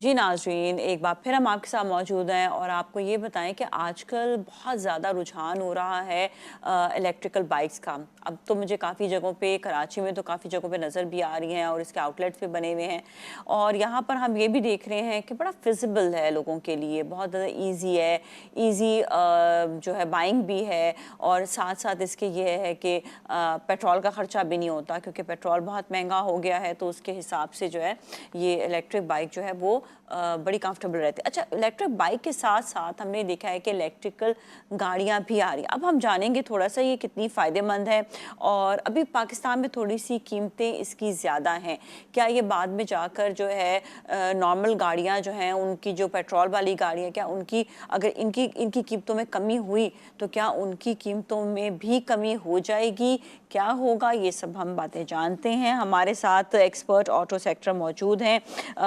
जी नाज़रीन, एक बार फिर हम आपके साथ मौजूद हैं और आपको ये बताएं कि आजकल बहुत ज़्यादा रुझान हो रहा है इलेक्ट्रिकल बाइक्स का। अब तो मुझे काफ़ी जगहों पे, कराची में तो काफ़ी जगहों पे नज़र भी आ रही हैं और इसके आउटलेट्स भी बने हुए हैं। और यहाँ पर हम ये भी देख रहे हैं कि बड़ा फिजिबल है लोगों के लिए, बहुत ज़्यादा ईजी है, ईजी जो है बाइंग भी है। और साथ साथ इसके ये है कि पेट्रोल का ख़र्चा भी नहीं होता, क्योंकि पेट्रोल बहुत महंगा हो गया है, तो उसके हिसाब से जो है ये इलेक्ट्रिक बाइक जो है वो बड़ी कंफर्टेबल रहती है। अच्छा, इलेक्ट्रिक बाइक के साथ साथ हमने देखा है कि इलेक्ट्रिकल गाड़ियां भी आ रही हैं। अब हम जानेंगे थोड़ा सा ये कितनी फ़ायदेमंद है, और अभी पाकिस्तान में थोड़ी सी कीमतें इसकी ज़्यादा हैं। क्या ये बाद में जाकर जो है नॉर्मल गाड़ियां जो हैं, उनकी जो पेट्रोल वाली गाड़ियां, क्या उनकी अगर इनकी कीमतों में कमी हुई तो क्या उनकी कीमतों में भी कमी हो जाएगी? क्या होगा, ये सब हम बातें जानते हैं। हमारे साथ एक्सपर्ट ऑटो सेक्टर मौजूद हैं,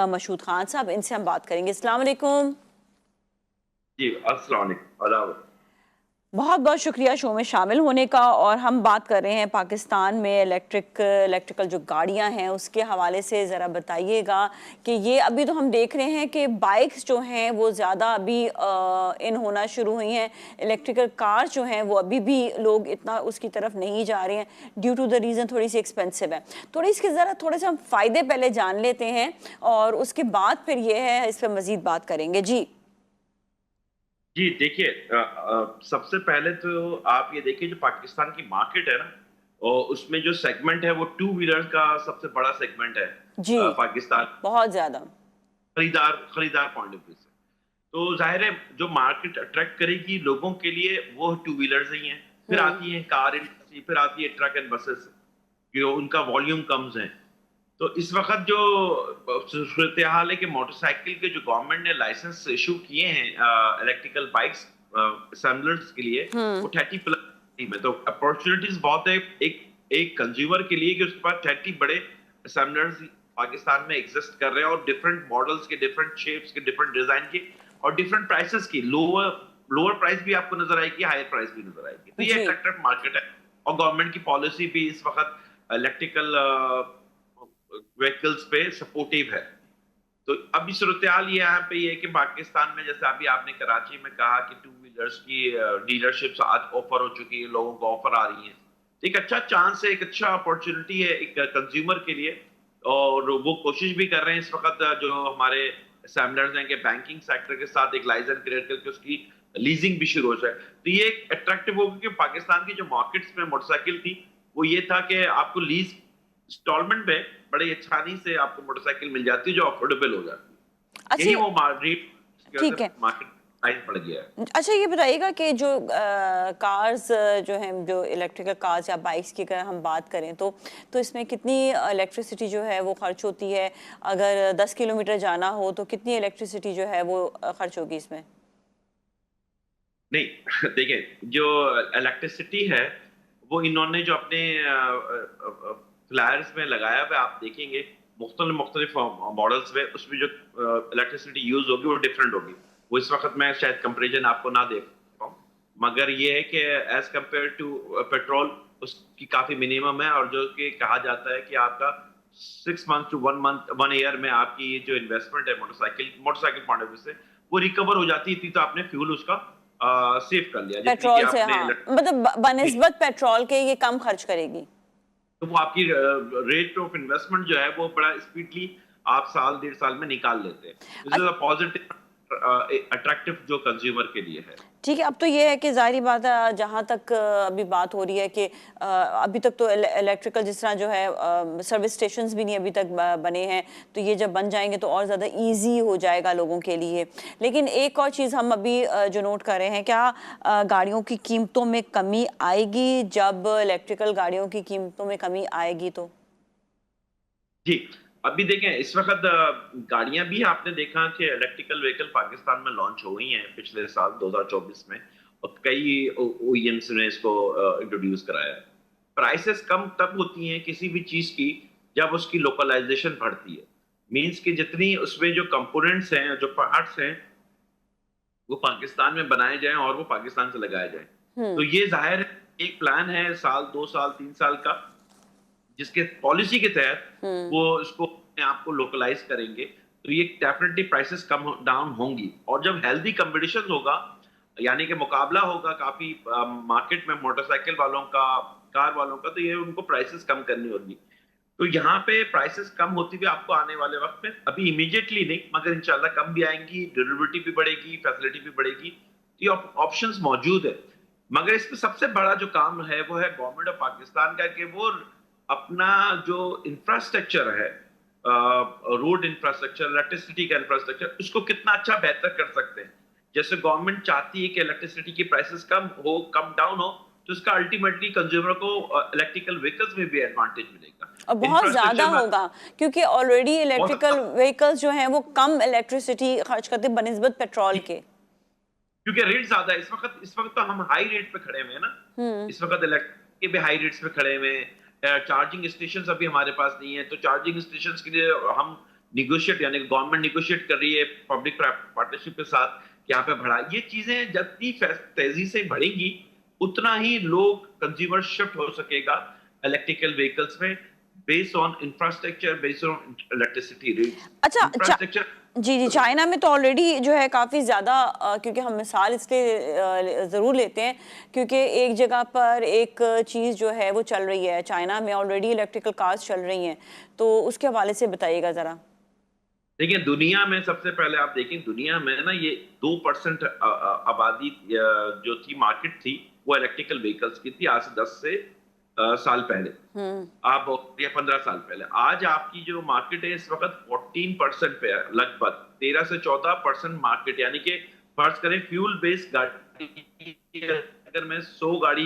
मशहूद खान साहब, इनसे हम बात करेंगे। अस्सलाम वालेकुम। जी, अस्सलाम वालेकुम, आदाब। बहुत बहुत शुक्रिया शो में शामिल होने का। और हम बात कर रहे हैं पाकिस्तान में इलेक्ट्रिकल जो गाड़ियां हैं उसके हवाले से। ज़रा बताइएगा कि ये अभी तो हम देख रहे हैं कि बाइक्स जो हैं वो ज़्यादा अभी इन होना शुरू हुई हैं। इलेक्ट्रिकल कार जो हैं वो अभी भी लोग इतना उसकी तरफ नहीं जा रहे हैं, ड्यू टू द रीज़न थोड़ी सी एक्सपेंसिव है। थोड़ी इसके ज़रा थोड़े से हम फ़ायदे पहले जान लेते हैं और उसके बाद फिर ये है इस पर मज़ीद बात करेंगे। जी जी, देखिए सबसे पहले तो आप ये देखिए जो पाकिस्तान की मार्केट है ना, और उसमें जो सेगमेंट है वो टू व्हीलर का सबसे बड़ा सेगमेंट है। जी, पाकिस्तान बहुत ज़्यादा। खरीदार पॉइंट ऑफ व्यू से। तो ज़ाहिर है जो मार्केट अट्रैक्ट करेगी लोगों के लिए वो टू व्हीलर्स ही हैं। फिर आती है कार इंडस्ट्री, फिर आती है ट्रक एंड बसेस, जो उनका वॉल्यूम कम्स है। तो इस वक्त जो सूरत हाल है कि मोटरसाइकिल के जो गवर्नमेंट ने लाइसेंस इशू किए हैं इलेक्ट्रिकल बाइक्स असेंबलर्स के लिए, वो 30+ में, तो अपॉर्चुनिटीज बहुत है एक एक कंज्यूमर के लिए कि उसके पास 30 बड़े असेंबलर्स पाकिस्तान में एग्जिस्ट कर रहे हैं, और डिफरेंट मॉडल्स के, डिफरेंट शेप्स के, डिफरेंट डिजाइन के, और डिफरेंट प्राइसेस की। लोअर लोअर प्राइस भी आपको नजर आएगी, हायर प्राइस भी नजर आएगी। तो ये जी अट्रैक्टिव मार्केट है, और गवर्नमेंट की पॉलिसी भी इस वक्त इलेक्ट्रिकल व्हीकल्स पे सपोर्टिव है। तो अभी सूरत-ए-हाल ये यहाँ पे ये है कि पाकिस्तान में, जैसे अभी आपने कराची में कहा कि टू व्हीलर्स की डीलरशिप्स आज ऑफर हो चुकी है, लोगों को ऑफर आ रही है। एक अच्छा चांस है, एक अच्छा अपॉर्चुनिटी है एक कंज्यूमर के लिए, और वो कोशिश भी कर रहे हैं इस वक्त जो हमारे असेंबलर्स हैं कि बैंकिंग सेक्टर के साथ एक लाइसेंस क्रिएट करके उसकी लीजिंग भी शुरू हो जाए। तो ये एक अट्रैक्टिव होगा कि पाकिस्तान की जो मार्केट्स में मोटरसाइकिल थी वो ये था कि आपको लीज इंस्टॉलमेंट पे बड़ी आसानी से आपको मोटरसाइकिल मिल जाती है जो अफोर्डेबल हो जाती है। अच्छा, यही वो रेट की वजह ठीक से है। मार्केट प्राइस बढ़ गया है। अच्छा, ये बताइएगा कि जो कार्स जो हैं, जो इलेक्ट्रिकल कार्स या बाइक्स की अगर हम बात करें तो इसमें कितनी इलेक्ट्रिसिटी जो है वो खर्च होती है? अगर 10 किलोमीटर जाना हो तो कितनी इलेक्ट्रिसिटी जो है वो खर्च होगी इसमें? नहीं देखिए, जो इलेक्ट्रिसिटी है वो इन्होंने जो अपने फ्लायर्स में लगाया हुआ आप देखेंगे, मुख्तलिफ मॉडल्स में उसमें जो इलेक्ट्रिसिटी यूज होगी वो डिफरेंट होगी। वो इस वक्त मैं शायद कंपेरिजन आपको ना दे पाऊँ, मगर ये है कि एज कम्पेयर टू पेट्रोल उसकी काफी मिनिमम है, और जो कि कहा जाता है कि आपका 6 मंथ टू 1 ईयर में आपकी जो इन्वेस्टमेंट है मोटरसाइकिल पॉइंट ऑफ व्यू से वो रिकवर हो जाती थी। तो आपने फ्यूल उसका सेव कर लिया, जितनी कि पेट्रोल से, आपने हाँ, मतलब बनिस्बत पेट्रोल के ये कम खर्च करेगी। तो वो आपकी रेट ऑफ इन्वेस्टमेंट जो है वो बड़ा स्पीडली आप साल 1.5 साल में निकाल लेते हैं। This is a positive attractive जो कंज्यूमर के लिए है। ठीक है। अब तो ये है कि ज़ाहिर बात है, जहाँ तक अभी बात हो रही है कि अभी तक तो इलेक्ट्रिकल जिस तरह जो है सर्विस स्टेशंस भी नहीं अभी तक बने हैं, तो ये जब बन जाएंगे तो और ज़्यादा इजी हो जाएगा लोगों के लिए। लेकिन एक और चीज़ हम अभी जो नोट कर रहे हैं, क्या गाड़ियों की कीमतों में कमी आएगी? जब इलेक्ट्रिकल गाड़ियों की कीमतों में कमी आएगी तो? जी, अभी देखें इस वक़्त गाड़ियाँ भी आपने देखा कि इलेक्ट्रिकल व्हीकल पाकिस्तान में लॉन्च हो गई हैं पिछले साल 2024 में, और कई ओईएम्स ने इसको इंट्रोड्यूस कराया है। प्राइसेस कम तब होती हैं किसी भी चीज़ की जब उसकी लोकलाइज़ेशन बढ़ती है। मीन्स कि जितनी उसमें जो कंपोनेंट्स हैं, जो पार्ट्स हैं, वो पाकिस्तान में बनाए जाएँ और वो पाकिस्तान से लगाए जाएँ। तो हम्म। ये ज़ाहिर है एक प्लान है साल, 2 साल, 3 साल का, जिसके पॉलिसी के तहत हम्म। वो इसको अपने आप को लोकलाइज करेंगे। तो ये डेफिनेटली प्राइसेस कम डाउन होंगी। और जब हेल्दी कंपटीशन होगा, यानी कि मुकाबला होगा काफी मार्केट में मोटरसाइकिल वालों का, कार वालों का, तो ये उनको प्राइसेस कम करनी होगी। तो यहाँ पे प्राइसेस कम होती हुई आपको आने वाले वक्त में, अभी इमीडिएटली नहीं मगर इंशाल्लाह कम भी आएंगी, ड्यूरेबिलिटी भी बढ़ेगी, फैसिलिटी भी बढ़ेगी। ये ऑप्शंस मौजूद है। मगर इसमें सबसे बड़ा जो काम है वो है गवर्नमेंट ऑफ पाकिस्तान का, कि वो अपना जो इंफ्रास्ट्रक्चर है, रोड इंफ्रास्ट्रक्चर, इलेक्ट्रिसिटी का इंफ्रास्ट्रक्चर, उसको कितना अच्छा बेहतर कर सकते हैं। जैसे गवर्नमेंट चाहती है कि इलेक्ट्रिसिटी की प्राइसेस कम हो, कम डाउन हो, तो इसका अल्टीमेटली कंज्यूमर को इलेक्ट्रिकल व्हीकल्स में भी एडवांटेज मिलेगा और बहुत ज्यादा होगा, क्योंकि ऑलरेडी इलेक्ट्रिकल व्हीकल्स जो हैं वो कम इलेक्ट्रिसिटी खर्च करते हैं बनिस्बत पेट्रोल के, क्योंकि रेट ज्यादा है। इस वक्त तो हम हाई रेट पे खड़े हुए हैं ना, इस वक्त इलेक्ट्रिक के भी हाई रेट्स पे खड़े हुए हैं। चार्जिंग स्टेशन अभी हमारे पास नहीं है, तो चार्जिंग स्टेशन के लिए हम निगोशिएट, यानी गवर्नमेंट निगोशिएट कर रही है पब्लिक पार्टनरशिप के साथ कि यहाँ पे बढ़ा। ये चीजें जितनी तेजी से बढ़ेंगी उतना ही लोग, कंज्यूमर शिफ्ट हो सकेगा इलेक्ट्रिकल व्हीकल्स में, based on infrastructure, based on electricity rate. अच्छा इंफ्रास्ट्रक्चर जी, चाइना में तो ऑलरेडी जो है काफ़ी ज़्यादा, क्योंकि हम मिसाल इसलिए ज़रूर लेते हैं क्योंकि एक जगह पर एक चीज़ जो है वो चल रही है, चाइना में ऑलरेडी इलेक्ट्रिकल कार्स चल रही हैं, तो उसके हवाले से बताइएगा ज़रा। देखिए, दुनिया में सबसे पहले आप देखें, दुनिया में ना ये 2% आबादी जो थी, मार्केट थी, वो इलेक्ट्रिकल व्हीकल्स की थी आज से 10 से साल पहले, आप या 15 साल पहले। आज आपकी जो मार्केट है इस वक्त 14% पे है, लगभग 13 से 14% मार्केट, यानी कि फर्ज करें फ्यूल बेस्ड गाड़ी अगर मैं 100 गाड़ी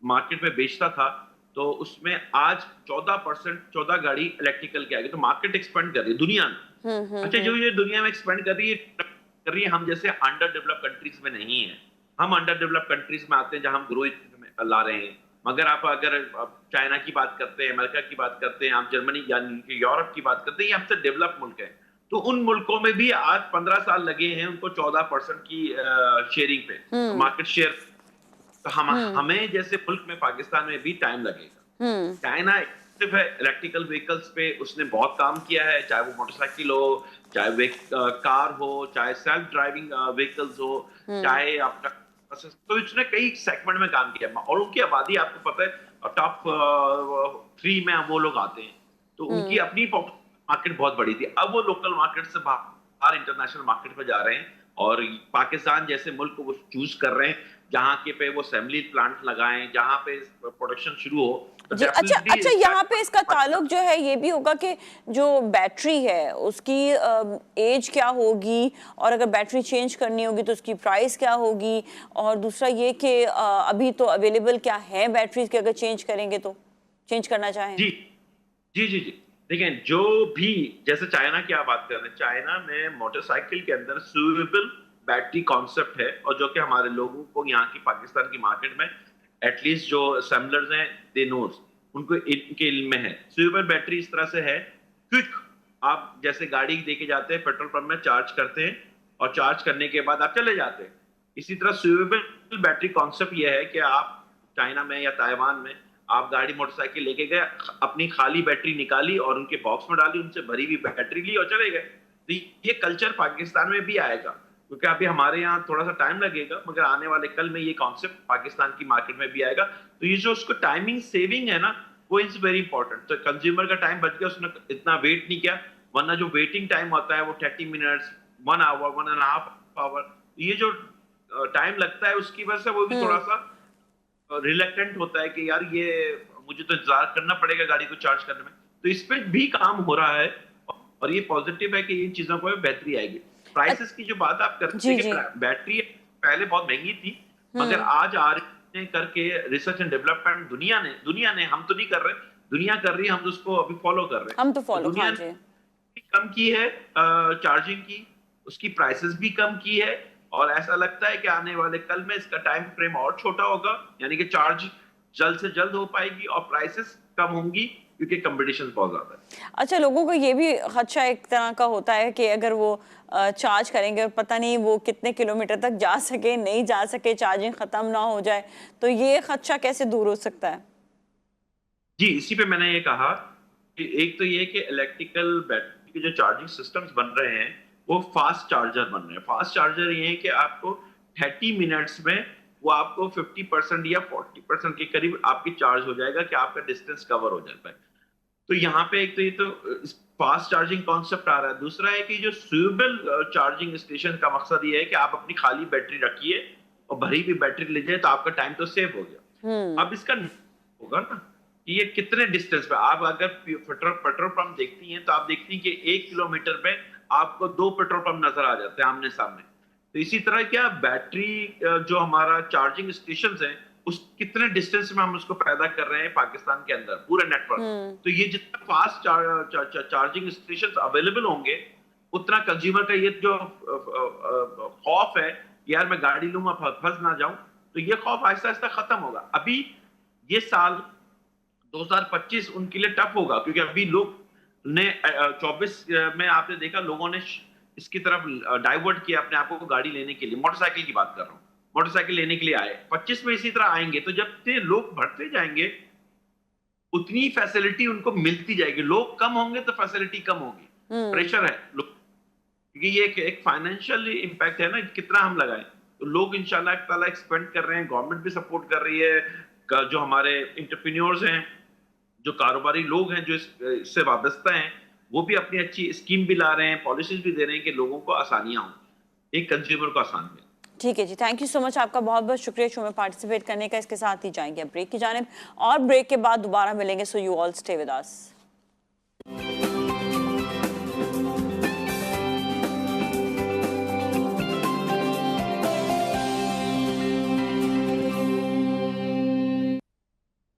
मार्केट में बेचता था, तो उसमें आज 14 गाड़ी इलेक्ट्रिकल की आ गई। तो मार्केट एक्सपेंड कर रही है दुनिया में। अच्छा, जो ये दुनिया में एक्सपेंड कर रही है, हम जैसे अंडर डेवलप कंट्रीज में नहीं है। हम अंडर डेवलप कंट्रीज में आते हैं जहां हम ग्रोथ ला रहे हैं। मगर आप अगर चाइना की बात करते हैं, अमेरिका की बात करते हैं, आप जर्मनी यानी कि यूरोप की बात करते हैं, ये हमसे डेवलप मुल्क है। तो उन मुल्कों में भी आज 15 साल लगे हैं उनको 14% की शेयरिंग पे, मार्केट शेयर। तो हमें जैसे मुल्क में, पाकिस्तान में भी टाइम लगेगा। चाइना सिर्फ है इलेक्ट्रिकल व्हीकल्स पे, उसने बहुत काम किया है, चाहे वो मोटरसाइकिल हो, चाहे कार हो, चाहे सेल्फ ड्राइविंग व्हीकल्स हो, चाहे आपका, तो इसने कई सेगमेंट में काम किया। और उनकी आबादी आपको पता है टॉप 3 में वो लोग आते हैं, तो उनकी अपनी मार्केट बहुत बड़ी थी। अब वो लोकल मार्केट से बाहर इंटरनेशनल मार्केट पे जा रहे हैं, और पाकिस्तान जैसे मुल्क को वो चूज कर रहे हैं जहां के पे वो असेंबली प्लांट लगाएं, जहां पे प्रोडक्शन शुरू हो। तो जी, अच्छा यहाँ पे इसका ताल्लुक जो है ये भी होगा कि जो बैटरी है उसकी एज क्या होगी, और अगर बैटरी चेंज करनी होगी तो उसकी प्राइस क्या होगी, और दूसरा ये कि अभी तो अवेलेबल क्या है बैटरीज के, अगर चेंज करेंगे तो, चेंज करना चाहें। जी जी जी जी देखिए, जो भी, जैसे चाइना की आप बात कर रहे हैं, चाइना में मोटरसाइकिल के अंदर स्विवेबल बैटरी कॉन्सेप्ट है, और जो कि हमारे लोगों को यहाँ की पाकिस्तान की मार्केट में एटलीस्ट जो असेंबलर्स हैं दे नोज, उनको इनके इल्म में है। स्विवेबल बैटरी इस तरह से है, क्विक, आप जैसे गाड़ी देके जाते हैं पेट्रोल पंप में, चार्ज करते हैं और चार्ज करने के बाद आप चले जाते हैं। इसी तरह स्विवेबल बैटरी कॉन्सेप्ट ये है कि आप चाइना में या ताइवान में आप गाड़ी मोटरसाइकिल लेके गए, अपनी खाली बैटरी निकाली और उनके बॉक्स में डाली, उनसे भरी हुई बैटरी ली और चले गए। तो ये कल्चर पाकिस्तान में भी आएगा, क्योंकि अभी हमारे यहाँ थोड़ा सा टाइम लगेगा, मगर आने वाले कल में ये कॉन्सेप्ट पाकिस्तान की मार्केट में भी आएगा। तो ये जो उसको टाइमिंग सेविंग है ना, वो इज वेरी इंपॉर्टेंट। तो कंज्यूमर का टाइम बच गया, उसने इतना वेट नहीं किया, वरना जो वेटिंग टाइम होता है वो 30 मिनट्स, 1 आवर, 1.5 आवर, ये जो टाइम लगता है उसकी वजह से वो भी थोड़ा सा रिलेक्टेंट होता है कि यार ये मुझे तो इंतजार करना पड़ेगा गाड़ी को चार्ज करने में। तो इस पे भी काम हो रहा है, और ये पॉजिटिव है कि इन चीजों को बेहतरी आएगी। प्राइसेस की जो बात आप करते हैं कि बैटरी पहले बहुत महंगी थी, मगर आज आर करके रिसर्च एंड डेवलपमेंट दुनिया ने, हम तो नहीं कर रहे, दुनिया कर रही है, हम तो उसको अभी फॉलो कर रहे हैं। हम तो फॉलो दुनिया ने कम की है चार्जिंग की, उसकी प्राइसेस भी कम की है, और ऐसा लगता है कि आने वाले कल में इसका टाइम फ्रेम और छोटा होगा, यानी कि चार्ज जल्द से जल्द हो पाएगी और प्राइसेस कम होंगी, क्योंकि कंपटीशन बहुत ज्यादा है। अच्छा, लोगों को ये भी खदशा एक तरह का होता है कि अगर वो चार्ज करेंगे और पता नहीं वो कितने किलोमीटर तक जा सके, नहीं जा सके, चार्जिंग खत्म ना हो जाए, तो ये खदशा कैसे दूर हो सकता है? जी, इसी पे मैंने ये कहा कि एक तो ये कि इलेक्ट्रिकल बैटरी के जो चार्जिंग सिस्टम्स बन रहे हैं वो फास्ट चार्जर बन रहे हैं। फास्ट चार्जर ये है कि आपको 30 मिनट्स में वो आपको 50% या 40% के करीब आपकी चार्ज हो जाएगा कि आपका डिस्टेंस कवर हो जाता है। तो यहाँ पे एक तो ये तो फास्ट चार्जिंग कॉन्सेप्ट आ रहा है। दूसरा है कि जो स्यूएबल चार्जिंग स्टेशन का मकसद ये है कि आप अपनी खाली बैटरी रखिए और भरी हुई बैटरी ले जाए, तो आपका टाइम तो सेव हो गया। अब इसका होगा ना कि ये कितने डिस्टेंस पे, आप अगर पेट्रोल पंप देखती हैं तो आप देखती हैं कि 1 किलोमीटर पे आपको 2 पेट्रोल पंप नजर आ जाते हैं आमने सामने। तो इसी तरह क्या बैटरी जो हमारा चार्जिंग स्टेशन है उस कितने डिस्टेंस में हम उसको पैदा कर रहे हैं पाकिस्तान के अंदर पूरे नेटवर्क। तो ये जितना फास्ट चार्जिंग स्टेशन अवेलेबल होंगे उतना कंज्यूमर का ये जो खौफ है यार मैं गाड़ी लूंगा फंस ना जाऊं, तो ये खौफ आहिस्ता आहिस्ता खत्म होगा। अभी ये साल 2025 उनके लिए टफ होगा क्योंकि अभी लोग ने 24 में आपने देखा लोगों ने इसकी तरफ डाइवर्ट किया अपने आप को गाड़ी लेने के लिए। मोटरसाइकिल की बात कर रहा हूँ, मोटरसाइकिल लेने के लिए आए, 25 में इसी तरह आएंगे। तो जब से लोग बढ़ते जाएंगे उतनी फैसिलिटी उनको मिलती जाएगी। लोग कम होंगे तो फैसिलिटी कम होगी, प्रेशर है लोग, क्योंकि ये एक फाइनेंशियल इम्पैक्ट है ना, कितना हम लगाएं। तो लोग इंशाल्लाह ताला एक्सपेंड कर रहे हैं, गवर्नमेंट भी सपोर्ट कर रही है, जो हमारे एंटरप्रेन्योर्स हैं, जो कारोबारी लोग हैं जो इससे वाबस्ता हैं, वो भी अपनी अच्छी स्कीम भी ला रहे हैं, पॉलिसीज भी दे रहे हैं कि लोगों को आसानियां हो, एक कंज्यूमर को आसान मिले। ठीक है जी, थैंक यू सो मच, आपका बहुत बहुत शुक्रिया शो में पार्टिसिपेट करने का। इसके साथ ही जाएंगे ब्रेक की जानिब और ब्रेक के बाद दोबारा मिलेंगे। So you all stay with us.